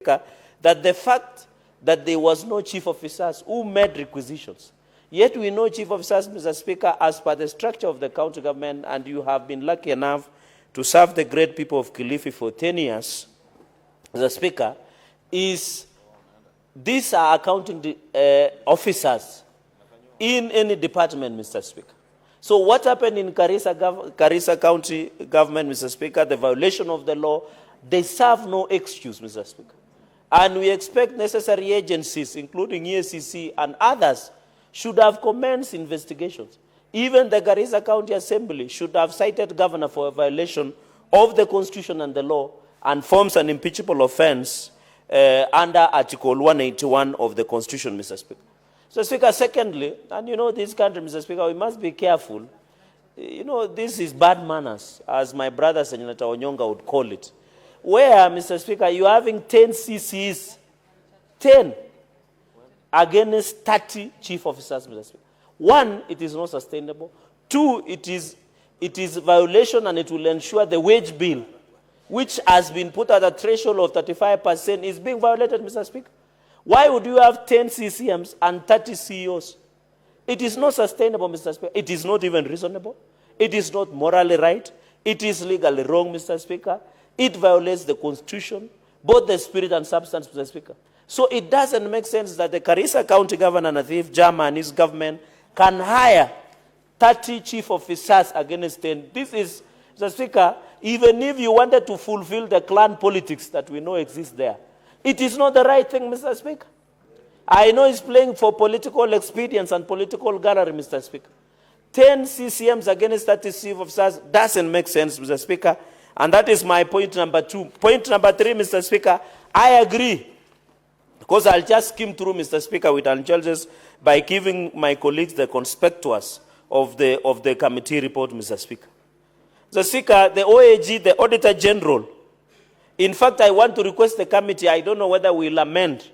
that the fact that there was no chief officers who made requisitions, yet we know chief officers, Mr. Speaker, as per the structure of the county government, and you have been lucky enough to serve the great people of Kilifi for 10 years, Mr. Speaker, is these are accounting officers in any department, Mr. Speaker. So what happened in Garissa County government, Mr. Speaker, the violation of the law, they serve no excuse, Mr. Speaker. And we expect necessary agencies, including EACC and others, should have commenced investigations. Even the Garissa County Assembly should have cited governor for a violation of the Constitution and the law and forms an impeachable offense under Article 181 of the Constitution, Mr. Speaker. So, Speaker, secondly, and you know this country, Mr. Speaker, we must be careful. You know, this is bad manners, as my brother Senator Onyonga would call it. Where, Mr. Speaker, you're having 10 CCs, 10, against 30 chief officers, Mr. Speaker. One, it is not sustainable. Two, it is a violation, and it will ensure the wage bill, which has been put at a threshold of 35%, is being violated, Mr. Speaker. Why would you have 10 CCMs and 30 CEOs? It is not sustainable, Mr. Speaker. It is not even reasonable. It is not morally right. It is legally wrong, Mr. Speaker. It violates the Constitution, both the spirit and substance, Mr. Speaker. So it doesn't make sense that the Garissa County Governor, Nathif Jama, and his government can hire 30 chief officers against 10. This is, Mr. Speaker, even if you wanted to fulfill the clan politics that we know exists there, it is not the right thing, Mr. Speaker. I know it's playing for political expedience and political gallery, Mr. Speaker. 10 CCMs against 30 chief officers doesn't make sense, Mr. Speaker. And that is my point number 2. Point number 3, Mr. Speaker, I agree. Because I'll just skim through, Mr. Speaker, with indulgence by giving my colleagues the conspectus of the committee report, Mr. Speaker. Mr. Speaker, the OAG, the Auditor General, in fact, I want to request the committee, I don't know whether we'll amend,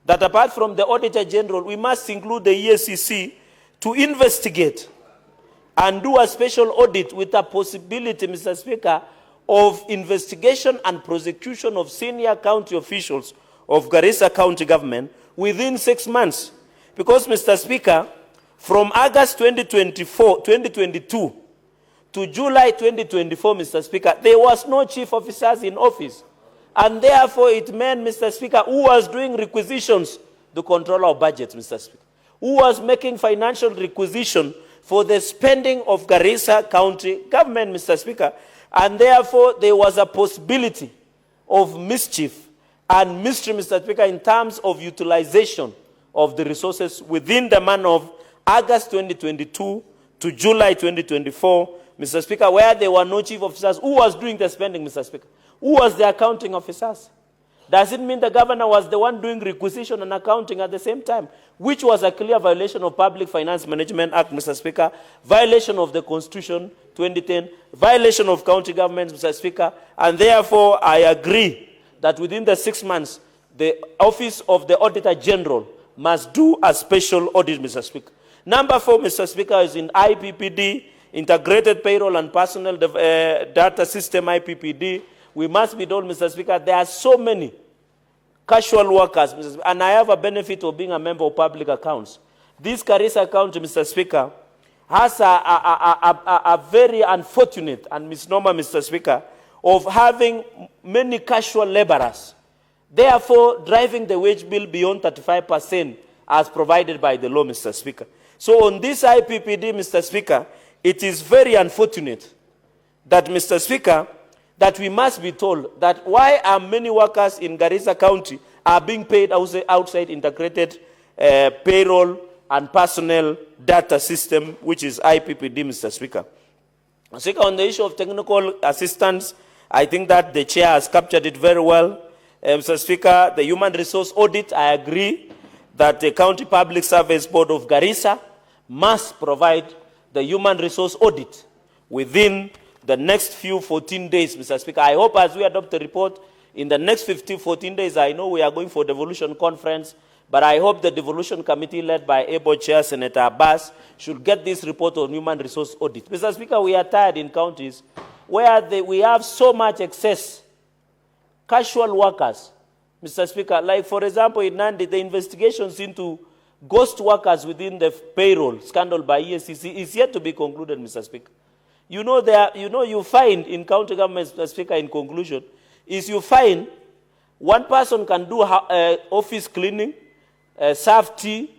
that apart from the Auditor General, we must include the EACC to investigate and do a special audit with a possibility, Mr. Speaker, of investigation and prosecution of senior county officials of Garissa County government within 6 months. Because, Mr. Speaker, from August 2022 to July 2024, Mr. Speaker, there was no chief officers in office. And therefore, it meant, Mr. Speaker, who was doing requisitions, the controller of budgets, Mr. Speaker, who was making financial requisition for the spending of Garissa County government, Mr. Speaker. And therefore, there was a possibility of mischief and mystery, Mr. Speaker, in terms of utilization of the resources within the month of August 2022 to July 2024, Mr. Speaker, where there were no chief officers. Who was doing the spending, Mr. Speaker? Who was the accounting officers? Does it mean the governor was the one doing requisition and accounting at the same time, which was a clear violation of Public Finance Management Act, Mr. Speaker, violation of the Constitution 2010, violation of county governments, Mr. Speaker, and therefore I agree that within the 6 months, the Office of the Auditor General must do a special audit, Mr. Speaker. Number 4, Mr. Speaker, is in IPPD, Integrated Payroll and Personnel Data System, IPPD. We must be told, Mr. Speaker, there are so many casual workers, Mr. Speaker, and I have a benefit of being a member of public accounts. This Garissa County, Mr. Speaker, has a very unfortunate and misnomer, Mr. Speaker, of having many casual laborers, therefore driving the wage bill beyond 35% as provided by the law, Mr. Speaker. So on this IPPD, Mr. Speaker, it is very unfortunate that, Mr. Speaker, that we must be told that why are many workers in Garissa County are being paid outside integrated payroll and personnel data system, which is IPPD, Mr. Speaker. Speaker, on the issue of technical assistance, I think that the chair has captured it very well. Mr. Speaker, the human resource audit, I agree that the County Public Service Board of Garissa must provide the human resource audit within the next 14 days, Mr. Speaker. I hope as we adopt the report, in the next 14 days, I know we are going for devolution conference, but I hope the devolution committee led by ABO Chair Senator Abbas should get this report on human resource audit. Mr. Speaker, we are tired in counties where we have so much excess casual workers Mr. Speaker. Like, for example, in Nandi, the investigations into ghost workers within the payroll scandal by ESCC is yet to be concluded, Mr. Speaker. You know, you find in county government, Mr. Speaker, in conclusion, is you find one person can do office cleaning, serve tea,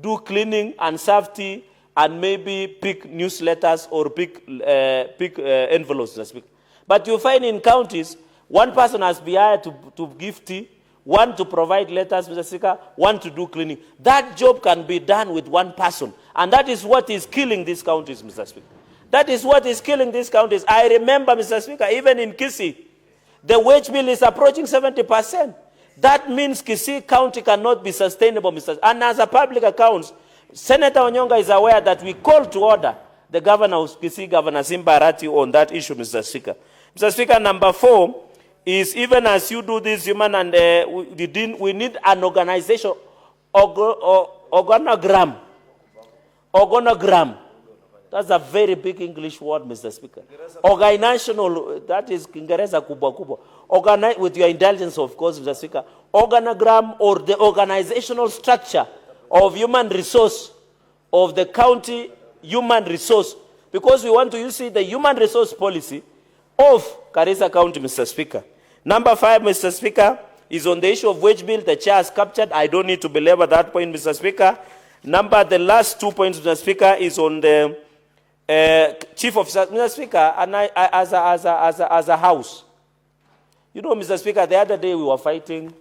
do cleaning and serve tea, and maybe pick newsletters or pick envelopes, Mr. Speaker. But you find in counties, one person has been hired to give tea, one to provide letters, Mr. Speaker, one to do cleaning. That job can be done with one person. And that is what is killing these counties, Mr. Speaker. That is what is killing these counties. I remember, Mr. Speaker, even in Kisii, the wage bill is approaching 70%. That means Kisii County cannot be sustainable, Mr. And as a public accounts, Senator Onyonga is aware that we called to order the governor of Kisii, Governor Simba Arati, on that issue, Mr. Speaker. Mr. Speaker, number 4 is, even as you do this, human and we need an organization, organogram. That's a very big English word, Mr. Speaker. Organizational, that is Kiingereza kubwa kubwa. With your indulgence, of course, Mr. Speaker. Organogram, or the organizational structure of human resource, of the county human resource. Because we want to see the human resource policy of Garissa County, Mr. Speaker. Number 5, Mr. Speaker, is on the issue of wage bill. The chair has captured. I don't need to belabor that point, Mr. Speaker. The last 2 points, Mr. Speaker, is on the chief officer, Mr. Speaker, and as a house. You know, Mr. Speaker, the other day we were fighting.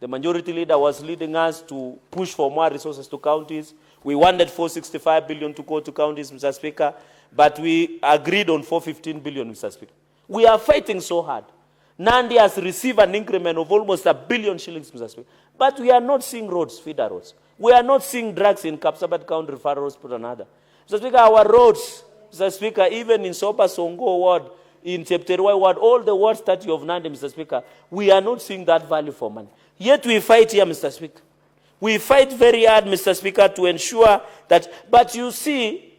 The majority leader was leading us to push for more resources to counties. We wanted 465 billion to go to counties, Mr. Speaker, but we agreed on 415 billion, Mr. Speaker. We are fighting so hard. Nandi has received an increment of almost 1 billion shillings, Mr. Speaker. But we are not seeing roads, feeder roads. We are not seeing drugs in Kapsabet County Referral Hospital and other. Mr. Speaker, our roads, Mr. Speaker, even in Sopa Songo ward, in Chepterwai ward, all the wards that you have Nandi, Mr. Speaker, we are not seeing that value for money. Yet we fight here, Mr. Speaker. We fight very hard, Mr. Speaker, to ensure that, but you see,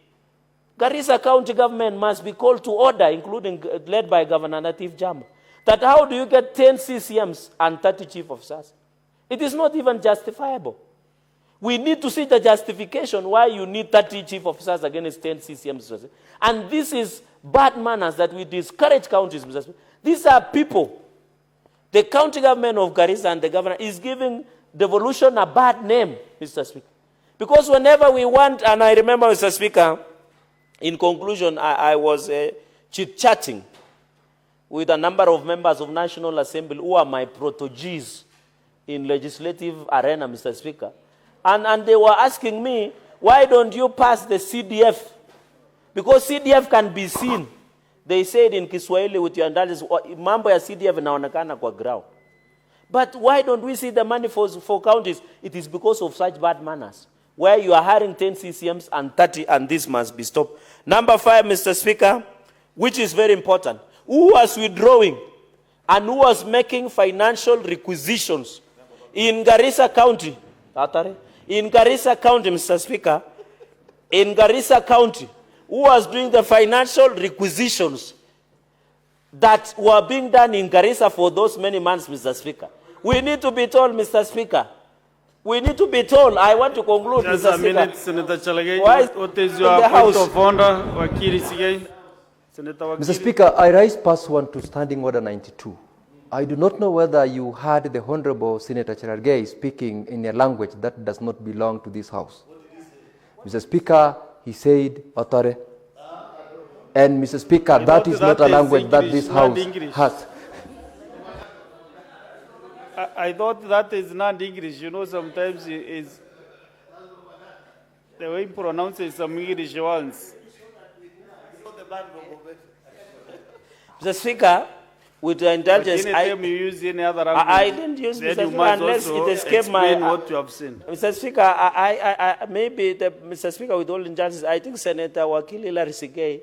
Garissa County government must be called to order, including led by Governor Natif Jamba. That how do you get 10 CCMs and 30 chief officers? It is not even justifiable. We need to see the justification why you need 30 chief officers against 10 CCMs. And this is bad manners that we discourage counties, Mr. Speaker. These are people. The county government of Garissa and the governor is giving devolution a bad name, Mr. Speaker. Because whenever we want, and I remember, Mr. Speaker, in conclusion, I was chit-chatting with a number of members of National Assembly who are my proteges in legislative arena, Mr. Speaker. And they were asking me, why don't you pass the CDF? Because CDF can be seen. They said in Kiswahili, with your indulgence, mambo ya CDF inaonekana kwa ground. But why don't we see the money for counties? It is because of such bad manners, where you are hiring 10 CCMs and 30, and this must be stopped. Number 5, Mr. Speaker, which is very important. Who was withdrawing and who was making financial requisitions in Garissa County? In Garissa County, Mr. Speaker, in Garissa County, who was doing the financial requisitions that were being done in Garissa for those many months, Mr. Speaker? We need to be told, Mr. Speaker. We need to be told. I want to conclude, Just Mr. a Speaker. minute, Senator Chalagay. What is your point of order? Wakili Sigay. Senator Wakili. Mr. Speaker, I rise past 1 to Standing Order 92. I do not know whether you heard the Honorable Senator Cherarkey speaking in a language that does not belong to this House. Mr. Speaker, he said, Otare. And Mr. Speaker, that is not a language that this House has. I thought that is not English. You know, sometimes is the way he pronounces some English ones. Mr. Speaker, with your indulgence, I didn't use Mr. Speaker unless it escaped my... what you have seen. Mr. Speaker, maybe, Mr. Speaker, with all indulgence, I think Senator Wakili Hilary Sigay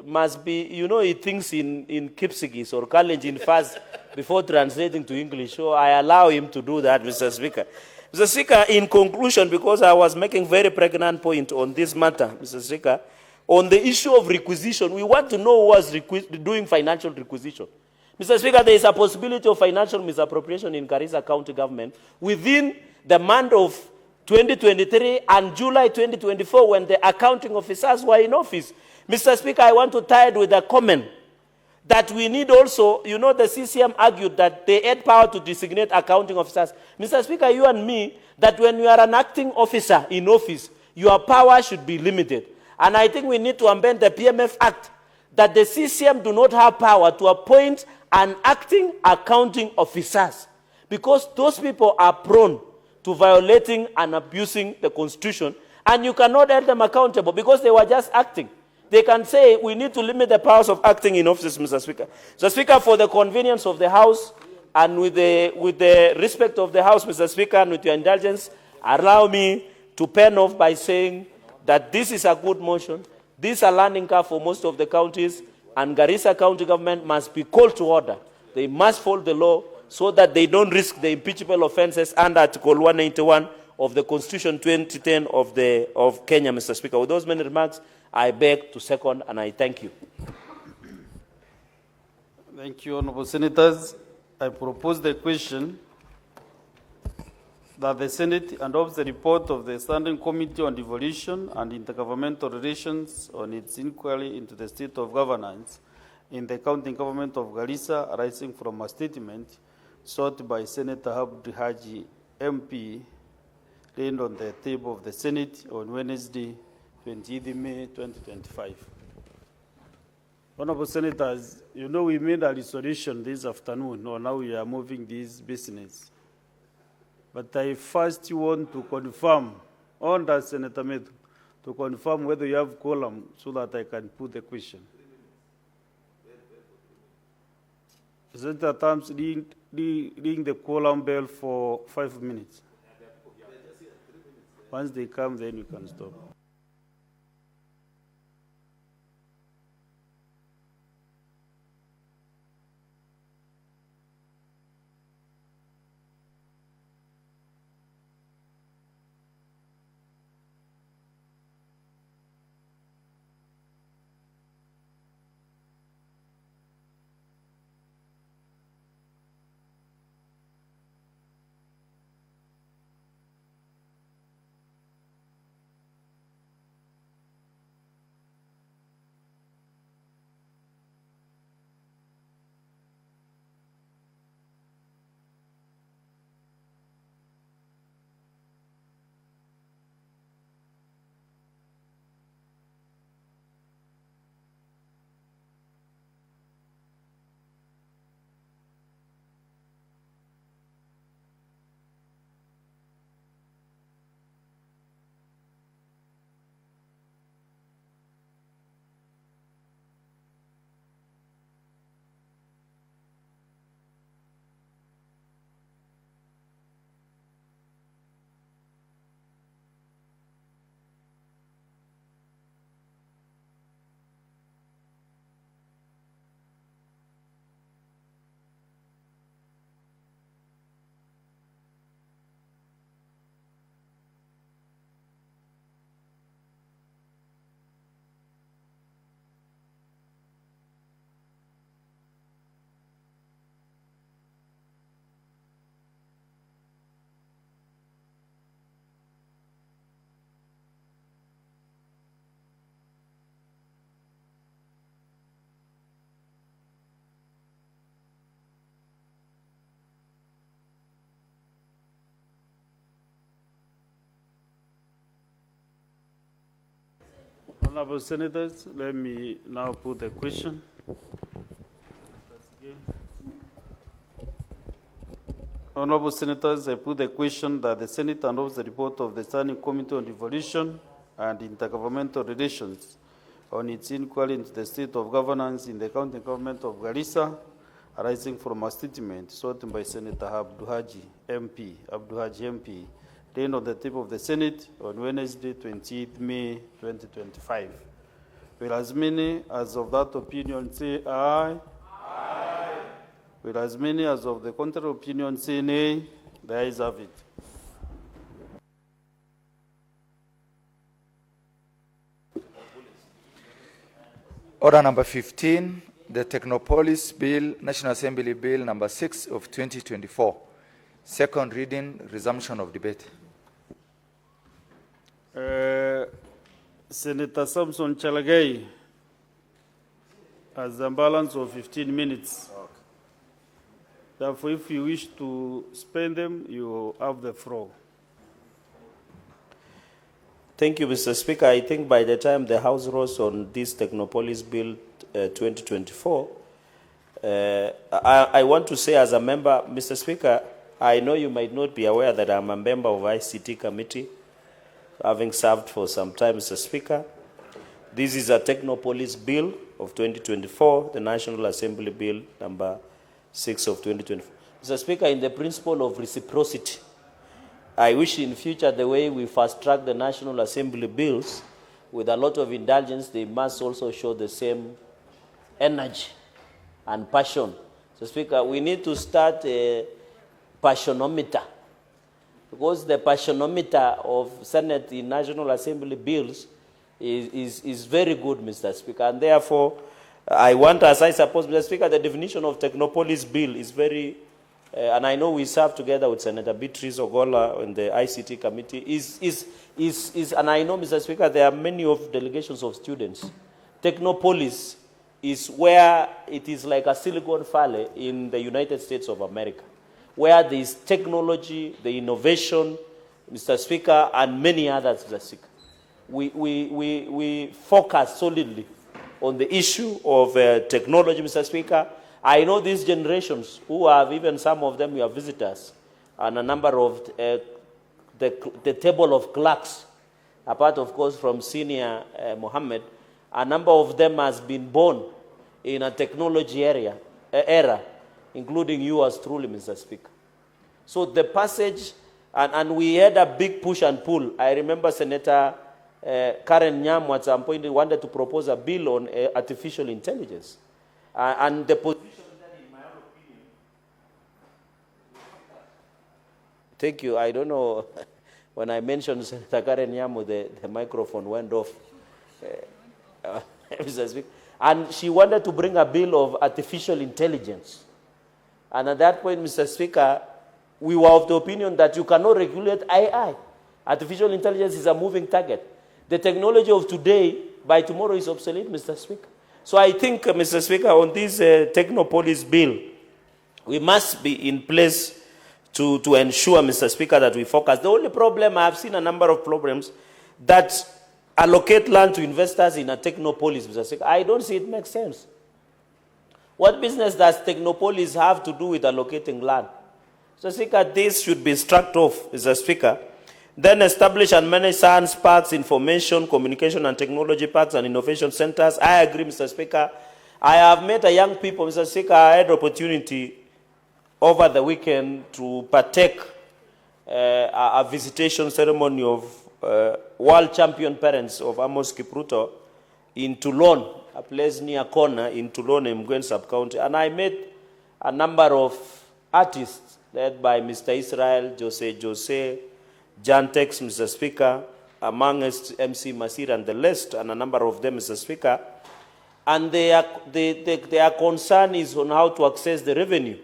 must be, you know, he thinks in Kipsigis or Kalenjin fast before translating to English, so I allow him to do that, Mr. Speaker. Mr. Speaker, in conclusion, because I was making very pregnant point on this matter, Mr. Speaker, on the issue of requisition, we want to know who was doing financial requisition. Mr. Speaker, there is a possibility of financial misappropriation in Garissa County government within the month of 2023 and July 2024 when the accounting officers were in office. Mr. Speaker, I want to tie it with a comment that we need also, you know, the CCM argued that they had power to designate accounting officers. Mr. Speaker, you and me, that when you are an acting officer in office, your power should be limited. And I think we need to amend the PMF Act that the CCM do not have power to appoint an acting accounting officers because those people are prone to violating and abusing the Constitution, and you cannot hold them accountable because they were just acting. They can say, we need to limit the powers of acting in offices, Mr. Speaker. Mr. Speaker, for the convenience of the House and with the respect of the House, Mr. Speaker, and with your indulgence, allow me to pen off by saying that this is a good motion. This is a learning curve for most of the counties, and Garissa County government must be called to order. They must follow the law so that they don't risk the impeachable offenses under Article 191 of the Constitution 2010 of Kenya, Mr. Speaker. With those many remarks, I beg to second, and I thank you. Thank you, Honorable Senators. I propose the question that the Senate adopts the report of the Standing Committee on Devolution and Intergovernmental Relations on its inquiry into the state of governance in the county government of Garissa, arising from a statement sought by Senator Abdu Haji, MP, laid on the table of the Senate on Wednesday, 20th May 2025. Honorable Senators, you know we made a resolution this afternoon, or now we are moving this business. But I first want to confirm, under Senator Medu, to confirm whether you have quorum so that I can put the question. Senator Tams, ring the quorum bell for 5 minutes. Once they come, then you can stop. Honorable Senators, let me now put the question. Honorable Senators, I put the question that the Senate adopts the report of the Standing Committee on Devolution and Intergovernmental Relations on its inquiry into the state of governance in the county government of Garissa, arising from a statement sought by Senator Abdu Haji, MP, laid on the table of the Senate on Wednesday, 20th May 2025. Will as many as of that opinion say aye? Aye. Will as many as of the contrary opinion say nay? The ayes have it. Order number 15, the Technopolis Bill, National Assembly Bill number 6 of 2024. Second reading, resumption of debate. Senator Samson Chalagay has a balance of 15 minutes. Okay. Therefore, if you wish to spend them, you have the floor. Thank you, Mr. Speaker. I think by the time the House rose on this Technopolis Bill 2024, I want to say as a member, Mr. Speaker, I know you might not be aware that I'm a member of ICT committee, having served for some time, Mr. Speaker. This is a Technopolis Bill of 2024, the National Assembly Bill number 6 of 2024. Mr. Speaker, in the principle of reciprocity, I wish in future the way we fast-track the National Assembly bills with a lot of indulgence, they must also show the same energy and passion. Mr. Speaker, we need to start a passionometer, because the passionometer of Senate in National Assembly bills is very good, Mr. Speaker. And therefore, I want, as I suppose, Mr. Speaker, the definition of Technopolis Bill is very, and I know we serve together with Senator Beatrice Ogola in the ICT committee, and I know, Mr. Speaker, there are many of delegations of students. Technopolis is where it is like a Silicon Valley in the United States of America, where there is technology, the innovation, Mr. Speaker, and many others, Mr. Speaker. We focus solidly on the issue of technology, Mr. Speaker. I know these generations, who have even some of them, we are visitors, and a number of the table of clerks, apart, of course, from Senior Mohammed, a number of them has been born in a technology era, including you as truly, Mr. Speaker. So the passage, and we had a big push and pull. I remember Senator Karen Nyamu at some point wanted to propose a bill on artificial intelligence. And the position that, in my opinion... Thank you. I don't know, when I mentioned Senator Karen Nyamu, the microphone went off. Mr. Speaker. And she wanted to bring a bill of artificial intelligence. And at that point, Mr. Speaker, we were of the opinion that you cannot regulate AI. Artificial intelligence is a moving target. The technology of today, by tomorrow, is obsolete, Mr. Speaker. So I think, Mr. Speaker, on this Technopolis Bill, we must be in place to ensure, Mr. Speaker, that we focus. The only problem, I have seen a number of problems, that allocate land to investors in a Technopolis, Mr. Speaker. I don't see it makes sense. What business does Technopolis have to do with allocating land? Mr. Speaker, this should be struck off, Mr. Speaker. Then establish and manage science parks, information, communication and technology parks and innovation centers. I agree, Mr. Speaker. I have met a young people, Mr. Speaker. I had opportunity over the weekend to partake a visitation ceremony of world champion parents of Amos Kipruto in Toulon, a place near Kona in Toulon in Gwensup County. And I met a number of artists led by Mr. Israel, Jose, Jantex, Mr. Speaker, amongst MC Masir and the list, and a number of them, Mr. Speaker. And their concern is on how to access the revenue.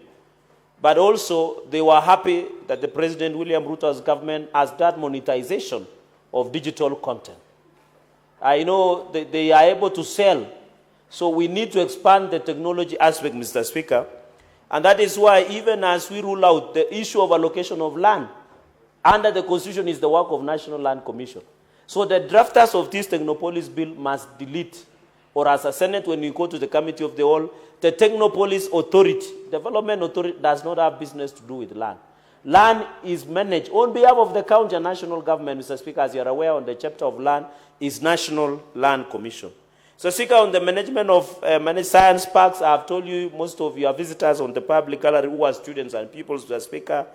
But also, they were happy that the President William Ruto's government has done monetization of digital content. I know they are able to sell. So we need to expand the technology aspect, Mr. Speaker. And that is why, even as we rule out the issue of allocation of land, under the Constitution is the work of National Land Commission. So the drafters of this Technopolis Bill must delete, or as a Senate, when we go to the Committee of the Whole, the Technopolis Authority, Development Authority, does not have business to do with land. Land is managed on behalf of the county and national government, Mr. Speaker. As you are aware, on the chapter of land is National Land Commission. So, Speaker, on the management of managed science parks, I have told you, most of your visitors on the public gallery who are students and people, Mr. Speaker,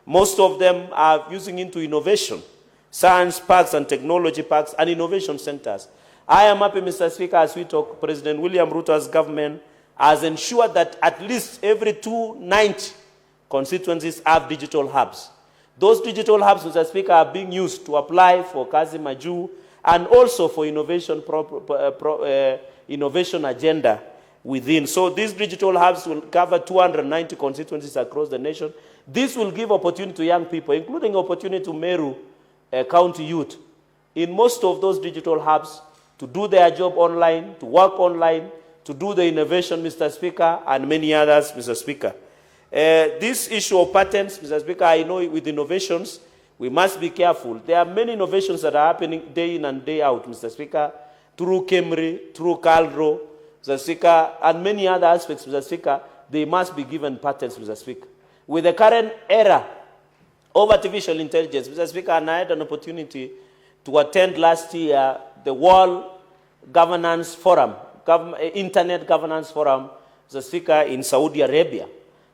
most of them are using into innovation, science parks and technology parks and innovation centers. I am happy, Mr. Speaker, as we talk, President William Ruto's government has ensured that at least every 290 constituencies have digital hubs. Those digital hubs, Mr. Speaker, are being used to apply for Kazi Maju and also for innovation agenda within. So these digital hubs will cover 290 constituencies across the nation. This will give opportunity to young people, including opportunity to Meru County youth, in most of those digital hubs, to do their job online, to work online, to do the innovation, Mr. Speaker, and many others, Mr. Speaker. This issue of patents, Mr. Speaker, I know with innovations, we must be careful. There are many innovations that are happening day in and day out, Mr. Speaker, through Kemri, through Calro, Mr. Speaker, and many other aspects, Mr. Speaker. They must be given patents, Mr. Speaker. With the current era of artificial intelligence, Mr. Speaker, and I had an opportunity to attend last year the World Governance Forum, Internet Governance Forum, Mr. Speaker, in Saudi Arabia.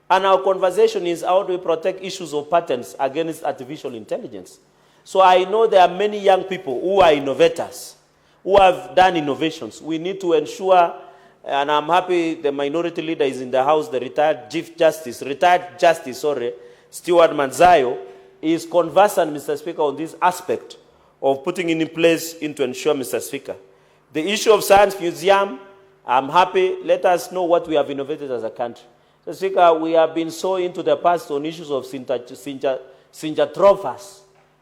And our conversation is how do we protect issues of patents against artificial intelligence. So I know there are many young people who are innovators, who have done innovations. We need to ensure, and I'm happy the minority leader is in the House, the retired Justice Stewart Manzayo, is conversant, Mr. Speaker, on this aspect of putting in place to ensure, Mr. Speaker. The issue of Science Museum, I'm happy. Let us know what we have innovated as a country. Mr. Speaker, we have been so into the past on issues of Synjatrovas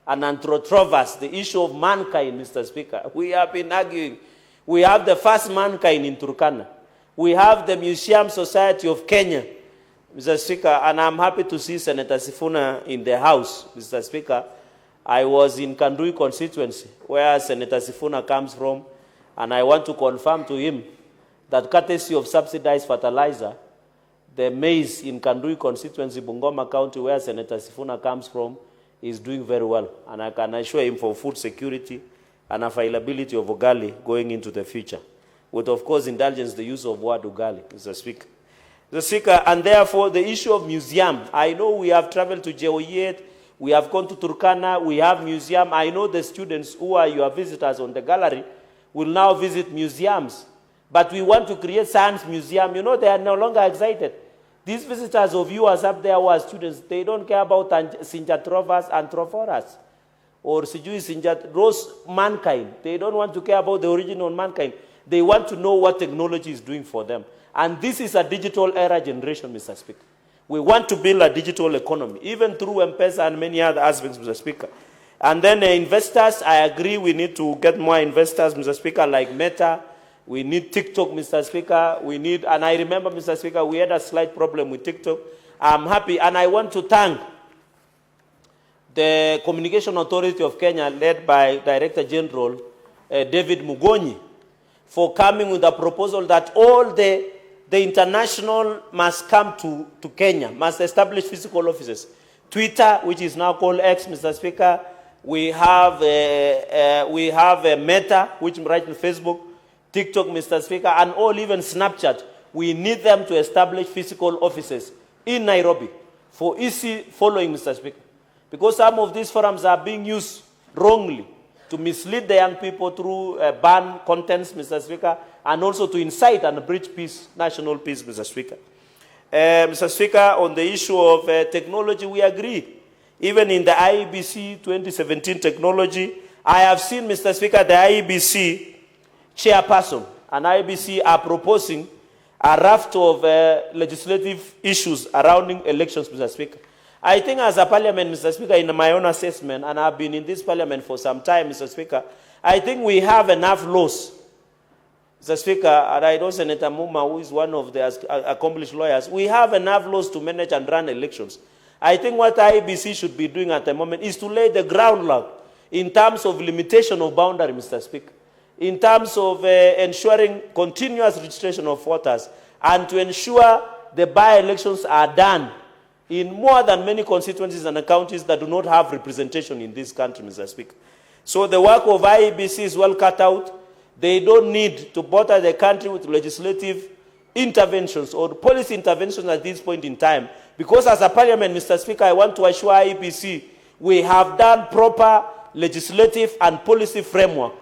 and Anthropotrovas, the issue of mankind, Mr. Speaker. We have been arguing. We have the first mankind in Turkana. We have the Museum Society of Kenya, Mr. Speaker, and I'm happy to see Senator Sifuna in the House, Mr. Speaker. I was in Kandui constituency, where Senator Sifuna comes from, and I want to confirm to him that courtesy of subsidized fertilizer, the maize in Kandui constituency, Bungoma County, where Senator Sifuna comes from, is doing very well. And I can assure him for food security and availability of ugali going into the future. With, of course, indulgence the use of word ugali, Mr. Speaker. Mr. Speaker, and therefore the issue of museum. I know we have traveled to Jeoyet, we have gone to Turkana, we have museum. I know the students who are your visitors on the gallery will now visit museums. But we want to create science museum. You know, they are no longer excited. These visitors of viewers up there who are students, they don't care about Synjatrovas, Anthrophoras, or those mankind. They don't want to care about the original mankind. They want to know what technology is doing for them. And this is a digital era generation, Mr. Speaker. We want to build a digital economy, even through M-Pesa and many other aspects, Mr. Speaker. And then investors, I agree we need to get more investors, Mr. Speaker, like Meta. We need TikTok, Mr. Speaker. We need, and I remember, Mr. Speaker, we had a slight problem with TikTok. I'm happy, and I want to thank the Communication Authority of Kenya, led by Director General David Mugonyi, for coming with a proposal that all the international must come to Kenya, must establish physical offices. Twitter, which is now called X, Mr. Speaker. We have Meta, which right in Facebook. TikTok, Mr. Speaker, and all, even Snapchat. We need them to establish physical offices in Nairobi for easy following, Mr. Speaker. Because some of these forums are being used wrongly to mislead the young people through ban contents, Mr. Speaker, and also to incite and breach peace, national peace, Mr. Speaker. Mr. Speaker, on the issue of technology, we agree. Even in the IEBC 2017 technology, I have seen, Mr. Speaker, the IEBC chairperson and IEBC are proposing a raft of legislative issues around elections, Mr. Speaker. I think as a parliament, Mr. Speaker, in my own assessment, and I've been in this parliament for some time, Mr. Speaker, I think we have enough laws, Mr. Speaker, and I know Senator Muma, who is one of the accomplished lawyers, we have enough laws to manage and run elections. I think what IEBC should be doing at the moment is to lay the groundwork in terms of limitation of boundary, Mr. Speaker, in terms of ensuring continuous registration of voters, and to ensure the by-elections are done in more than many constituencies and counties that do not have representation in this country, Mr. Speaker. So the work of IEBC is well cut out. They don't need to bother the country with legislative interventions or policy interventions at this point in time. Because as a parliament, Mr. Speaker, I want to assure IEBC we have done proper legislative and policy framework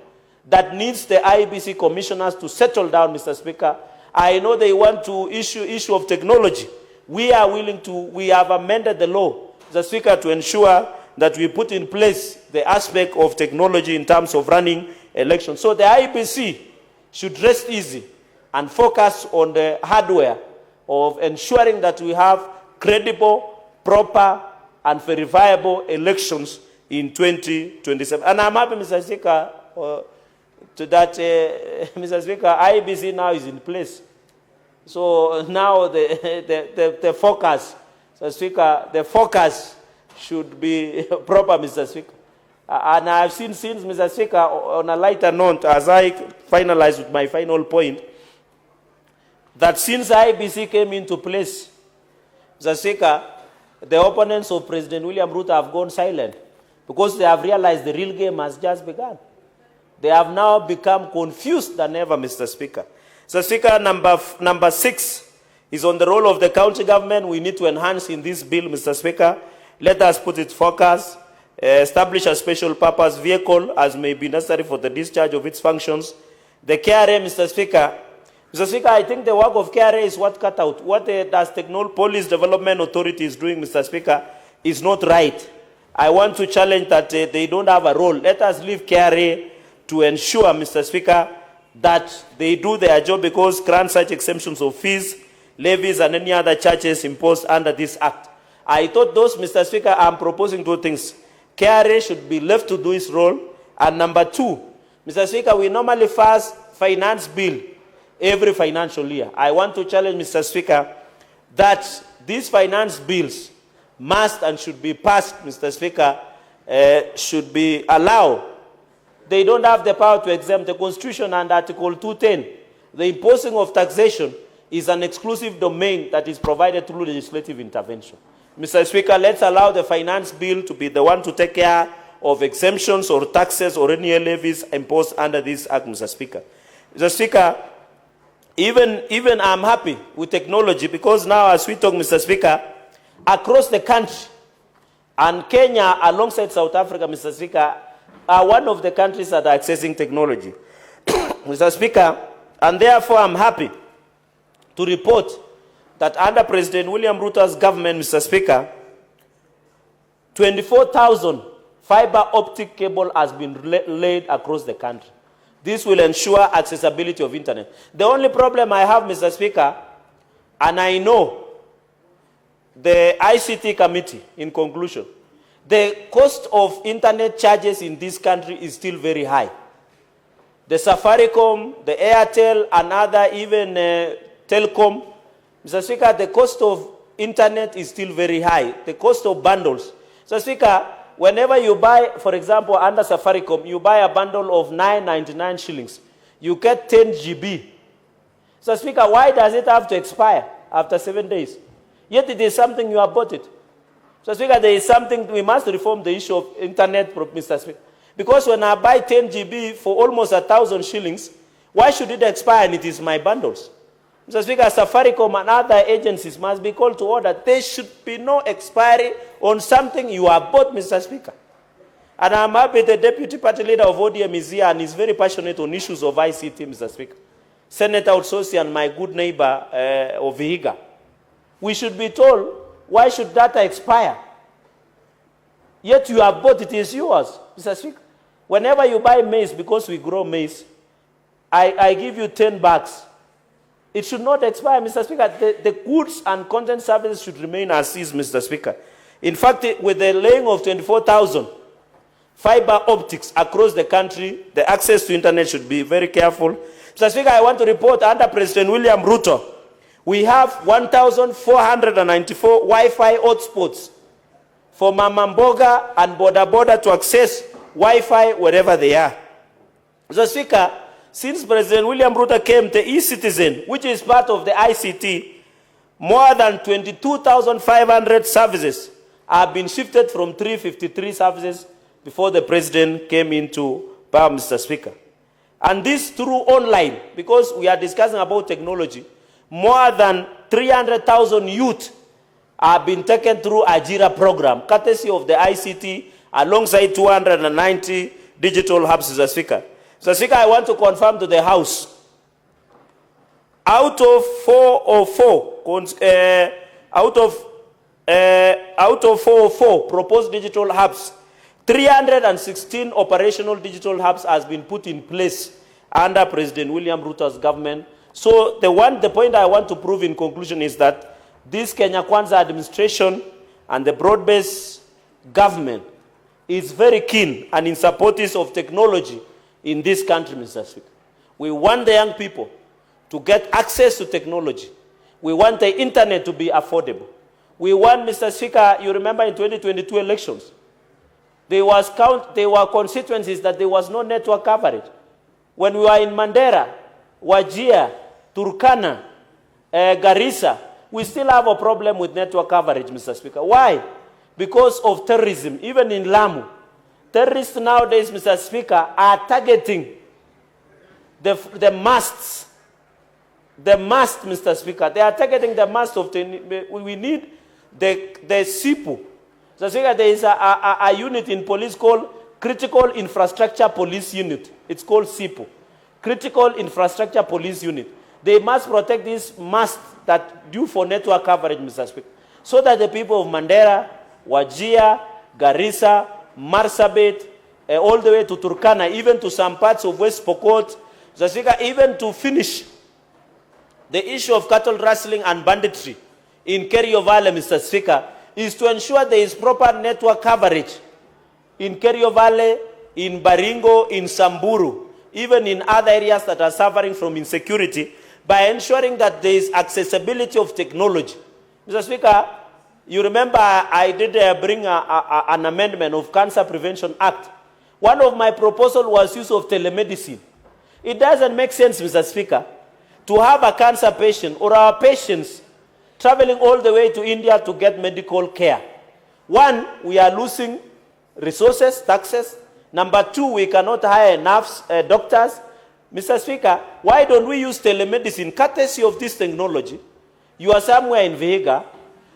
that needs the IEBC commissioners to settle down, Mr. Speaker. I know they want to issue of technology. We are willing to, we have amended the law, Mr. Speaker, to ensure that we put in place the aspect of technology in terms of running elections. So the IEBC should rest easy. and focus on the hardware of ensuring that we have credible, proper, and verifiable elections in 2027. And I'm happy, Mr. Speaker, Mr. Speaker, IEBC now is in place. So now the focus, Mr. Speaker, the focus should be proper, Mr. Speaker. And I've seen since, Mr. Speaker, on a lighter note, as I finalize with my final point, that since IEBC came into place, Mr. Speaker, the opponents of President William Ruto have gone silent because they have realized the real game has just begun. They have now become confused than ever, Mr. Speaker. Mr. Speaker, number 6 is on the role of the county government. We need to enhance in this bill, Mr. Speaker. Let us put its focus, establish a special purpose vehicle as may be necessary for the discharge of its functions. The KRA, Mr. Speaker, I think the work of KRA is what cut out. What does Technopolis Development Authority is doing, Mr. Speaker, is not right. I want to challenge that they don't have a role. Let us leave KRA to ensure, Mr. Speaker, that they do their job because grant such exemptions of fees, levies, and any other charges imposed under this act. I thought those, Mr. Speaker, I'm proposing 2 things. KRA should be left to do its role. And number 2, Mr. Speaker, we normally pass finance bill every financial year. I want to challenge, Mr. Speaker, that these finance bills must and should be passed, Mr. Speaker, should be allowed. They don't have the power to exempt. The Constitution and Article 210, the imposing of taxation is an exclusive domain that is provided through legislative intervention. Mr. Speaker, let's allow the finance bill to be the one to take care of exemptions or taxes or any levies imposed under this act, Mr. Speaker. Mr. Speaker, even I'm happy with technology because now as we talk, Mr. Speaker, across the country, and Kenya alongside South Africa, Mr. Speaker, are one of the countries that are accessing technology. Mr. Speaker, and therefore I'm happy to report that under President William Ruto's government, Mr. Speaker, 24,000 fiber optic cable has been laid across the country. This will ensure accessibility of internet. The only problem I have, Mr. Speaker, and I know the ICT committee, in conclusion, the cost of internet charges in this country is still very high. The Safaricom, the Airtel, and other even Telecom, Mr. Speaker, the cost of internet is still very high. The cost of bundles. Mr. Speaker, whenever you buy, for example, under Safaricom, you buy a bundle of 9.99 shillings. You get 10 GB. Mr. Speaker, why does it have to expire after 7 days? Yet it is something you have bought it. Mr. Speaker, there is something, we must reform the issue of internet, Mr. Speaker. Because when I buy 10 GB for almost 1,000 shillings, why should it expire and it is my bundles? Mr. Speaker, Safaricom and other agencies must be called to order. There should be no expiry on something you have bought, Mr. Speaker. And I'm happy the Deputy Party Leader of ODM is here and is very passionate on issues of ICT, Mr. Speaker. Senator Utsosi and my good neighbor of Vihiga. We should be told, why should data expire? Yet you have bought it, is yours, Mr. Speaker. Whenever you buy maize, because we grow maize, I give you 10 bucks. It should not expire, Mr. Speaker. The goods and content services should remain as is, Mr. Speaker. In fact, with the laying of 24,000 fiber optics across the country, the access to internet should be very careful. Mr. Speaker, I want to report under President William Ruto, we have 1,494 Wi-Fi hotspots for Mamamboga and Boda Boda to access Wi-Fi wherever they are. Mr. Speaker, since President William Ruto came to e-Citizen, which is part of the ICT, more than 22,500 services have been shifted from 353 services before the President came into power, Mr. Speaker. And this through online, because we are discussing about technology. More than 300,000 youth have been taken through Ajira program, courtesy of the ICT, alongside 290 digital hubs, Mr. Speaker. Mr. Speaker, I want to confirm to the House, out of 404 proposed digital hubs, 316 operational digital hubs has been put in place under President William Ruto's government, So the point I want to prove in conclusion is that this Kenya Kwanza administration and the broad-based government is very keen and in support of technology in this country, Mr. Speaker. We want the young people to get access to technology. We want the internet to be affordable. We want, Mr. Speaker, you remember in 2022 elections, there were constituencies that there was no network coverage. When we were in Mandera, Wajir, Turkana, Garissa, we still have a problem with network coverage, Mr. Speaker. Why? Because of terrorism, even in Lamu. Terrorists nowadays, Mr. Speaker, are targeting the masts. The mast, Mr. Speaker. They are targeting the mast of the... We need the SIPU. Mr. Speaker, there is a unit in police called Critical Infrastructure Police Unit. It's called SIPU. Critical Infrastructure Police Unit. They must protect this mast that due for network coverage, Mr. Speaker, so that the people of Mandera, Wajir, Garissa, Marsabit, all the way to Turkana, even to some parts of West Pokot, Mr. Speaker, even to finish the issue of cattle rustling and banditry in Kerio Valley, Mr. Speaker, is to ensure there is proper network coverage in Kerio Valley, in Baringo, in Samburu, even in other areas that are suffering from insecurity, by ensuring that there is accessibility of technology. Mr. Speaker, you remember I did bring an amendment of Cancer Prevention Act. One of my proposals was use of telemedicine. It doesn't make sense, Mr. Speaker, to have a cancer patient or our patients traveling all the way to India to get medical care. One, we are losing resources, taxes. Number two, we cannot hire enough doctors. Mr. Speaker, why don't we use telemedicine, courtesy of this technology? You are somewhere in Vihiga,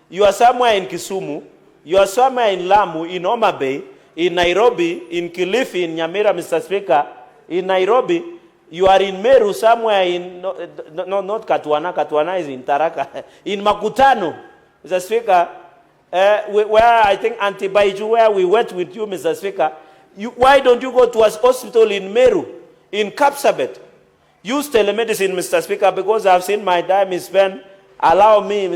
you are somewhere in Kisumu, you are somewhere in Lamu, in Homa Bay, in Nairobi, in Kilifi, in Nyamira, Mr. Speaker, in Nairobi, you are in Meru, somewhere in, not Katwana, Katwana is in Taraka, in Makutano, Mr. Speaker, where I think Antibaiju, where we went with you, Mr. Speaker, why don't you go to a hospital in Meru, in Kapsabet? Use telemedicine, Mr. Speaker, because I've seen my time is spent. Allow me,